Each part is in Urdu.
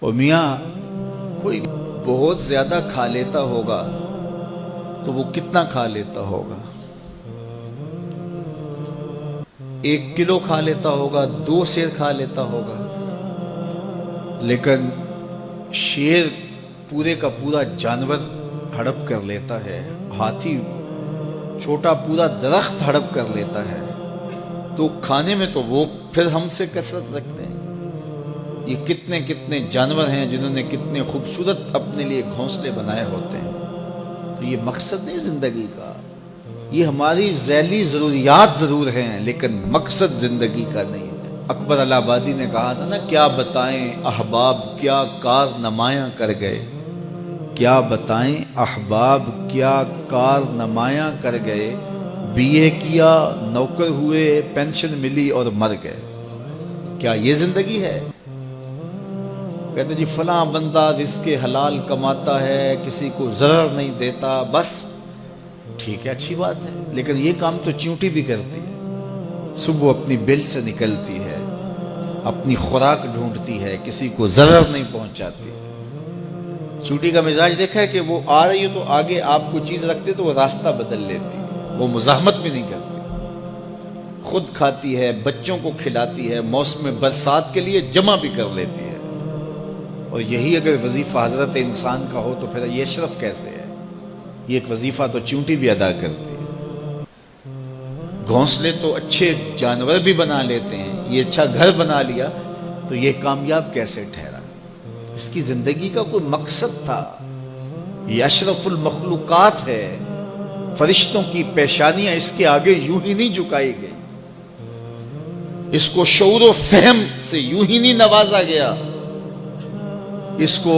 اور میاں کوئی بہت زیادہ کھا لیتا ہوگا تو وہ کتنا کھا لیتا ہوگا؟ 1 کلو کھا لیتا ہوگا، 2 سیر کھا لیتا ہوگا، لیکن شیر پورے کا پورا جانور ہڑپ کر لیتا ہے، ہاتھی چھوٹا پورا درخت ہڑپ کر لیتا ہے، تو کھانے میں تو وہ پھر ہم سے کثرت رکھتے ہیں۔ یہ کتنے کتنے جانور ہیں جنہوں نے کتنے خوبصورت اپنے لیے گھونسلے بنائے ہوتے ہیں۔ تو یہ مقصد نہیں زندگی کا، یہ ہماری ذیلی ضروریات ضرور ہیں لیکن مقصد زندگی کا نہیں ہے۔ اکبر الہ آبادی نے کہا تھا نا، کیا بتائیں احباب کیا کارنمایاں کر گئے، کیا بتائیں احباب کیا کارنمایاں کر گئے، بی اے کیا، نوکر ہوئے، پینشن ملی اور مر گئے۔ کیا یہ زندگی ہے؟ کہتے جی فلاں بندہ رزق حلال کماتا ہے، کسی کو ضرر نہیں دیتا، بس ٹھیک ہے، اچھی بات ہے، لیکن یہ کام تو چیونٹی بھی کرتی ہے۔ صبح اپنی بل سے نکلتی ہے، اپنی خوراک ڈھونڈتی ہے، کسی کو ضرر نہیں پہنچاتی۔ چیونٹی کا مزاج دیکھا ہے کہ وہ آ رہی ہے تو آگے آپ کو چیز رکھتے تو وہ راستہ بدل لیتی ہے، وہ مزاحمت بھی نہیں کرتی، خود کھاتی ہے، بچوں کو کھلاتی ہے، موسم برسات کے لیے جمع بھی کر لیتی ہے۔ اور یہی اگر وظیفہ حضرت انسان کا ہو تو پھر یہ اشرف کیسے ہے؟ یہ ایک وظیفہ تو چیونٹی بھی ادا کرتی ہے۔ گھونسلے تو اچھے جانور بھی بنا لیتے ہیں، یہ اچھا گھر بنا لیا تو یہ کامیاب کیسے ٹھہرا؟ اس کی زندگی کا کوئی مقصد تھا۔ یہ اشرف المخلوقات ہے، فرشتوں کی پیشانیاں اس کے آگے یوں ہی نہیں جھکائی گئی، اس کو شعور و فہم سے یوں ہی نہیں نوازا گیا، اس کو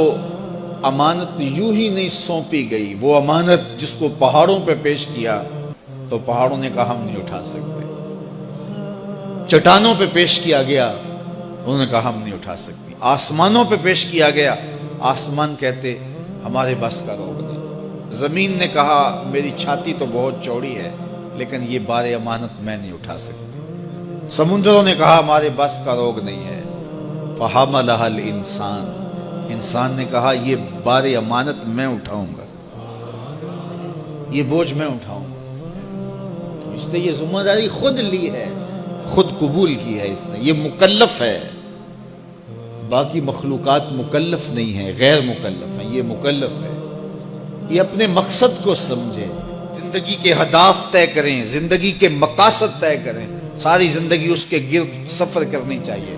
امانت یوں ہی نہیں سونپی گئی۔ وہ امانت جس کو پہاڑوں پہ پیش کیا تو پہاڑوں نے کہا ہم نہیں اٹھا سکتے، چٹانوں پہ پیش کیا گیا انہوں نے کہا ہم نہیں اٹھا سکتی، آسمانوں پہ پیش کیا گیا آسمان کہتے ہمارے بس کا روگ نہیں، زمین نے کہا میری چھاتی تو بہت چوڑی ہے لیکن یہ بار امانت میں نہیں اٹھا سکتی، سمندروں نے کہا ہمارے بس کا روگ نہیں ہے، فحملھا الانسان، انسان نے کہا یہ بار امانت میں اٹھاؤں گا، یہ بوجھ میں اٹھاؤں گا۔ تو اس نے یہ ذمہ داری خود لی ہے، خود قبول کی ہے، اس نے یہ مکلف ہے۔ باقی مخلوقات مکلف نہیں ہیں، غیر مکلف ہیں، یہ مکلف ہے۔ یہ اپنے مقصد کو سمجھے، زندگی کے اہداف طے کریں، زندگی کے مقاصد طے کریں، ساری زندگی اس کے گرد سفر کرنی چاہیے۔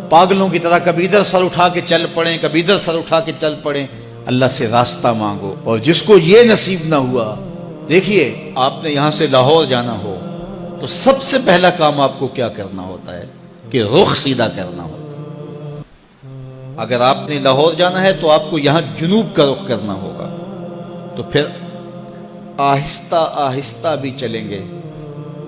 پاگلوں کی طرح کبھی ادھر سر اٹھا کے چل پڑیں، کبھی ادھر سر اٹھا کے چل پڑیں، اللہ سے راستہ مانگو۔ اور جس کو یہ نصیب نہ ہوا، دیکھیے آپ نے یہاں سے لاہور جانا ہو تو سب سے پہلا کام آپ کو کیا کرنا ہوتا ہے کہ رخ سیدھا کرنا ہوتا ہے۔ اگر آپ نے لاہور جانا ہے تو آپ کو یہاں جنوب کا رخ کرنا ہوگا، تو پھر آہستہ آہستہ بھی چلیں گے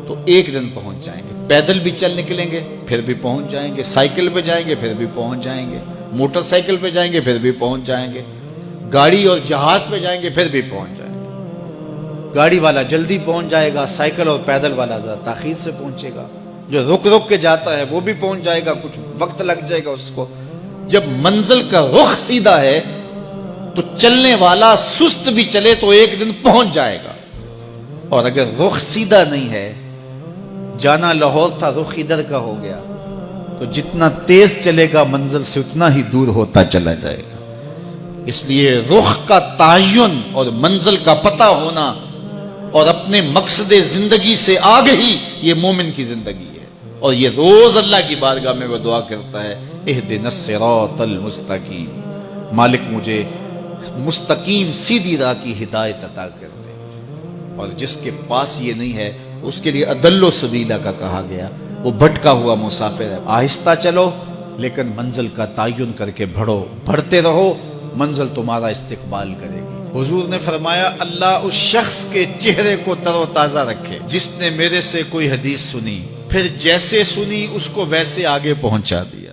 تو ایک دن پہنچ جائیں گے، پیدل بھی چل نکلیں گے پھر بھی پہنچ جائیں گے، سائیکل پہ جائیں گے پھر بھی پہنچ جائیں گے، موٹر سائیکل پہ جائیں گے پھر بھی پہنچ جائیں گے، گاڑی اور جہاز پہ جائیں گے پھر بھی پہنچ جائیں گے۔ گاڑی والا جلدی پہنچ جائے گا، سائیکل اور پیدل والا ذرا تاخیر سے پہنچے گا، جو رک رک کے جاتا ہے وہ بھی پہنچ جائے گا، کچھ وقت لگ جائے گا اس کو۔ جب منزل کا رخ سیدھا ہے تو چلنے والا سست بھی چلے تو ایک دن پہنچ جائے گا، اور اگر رخ سیدھا نہیں ہے، جانا لاہور تھا رخ ادھر کا ہو گیا، تو جتنا تیز چلے گا منزل سے اتنا ہی دور ہوتا چلا جائے گا۔ اس لیے رخ کا تعین اور منزل کا پتہ ہونا اور اپنے مقصد زندگی سے آگہی، یہ مومن کی زندگی ہے۔ اور یہ روز اللہ کی بارگاہ میں وہ دعا کرتا ہے، اہدنا الصراط المستقیم، مالک مجھے مستقیم سیدھی راہ کی ہدایت عطا کر دے۔ اور جس کے پاس یہ نہیں ہے اس کے لیے اضل سبیلا کا کہا گیا، وہ بھٹکا ہوا مسافر ہے۔ آہستہ چلو لیکن منزل کا تعین کر کے بڑھو، بڑھتے رہو، منزل تمہارا استقبال کرے گی۔ حضور نے فرمایا اللہ اس شخص کے چہرے کو تر و تازہ رکھے جس نے میرے سے کوئی حدیث سنی، پھر جیسے سنی اس کو ویسے آگے پہنچا دیا۔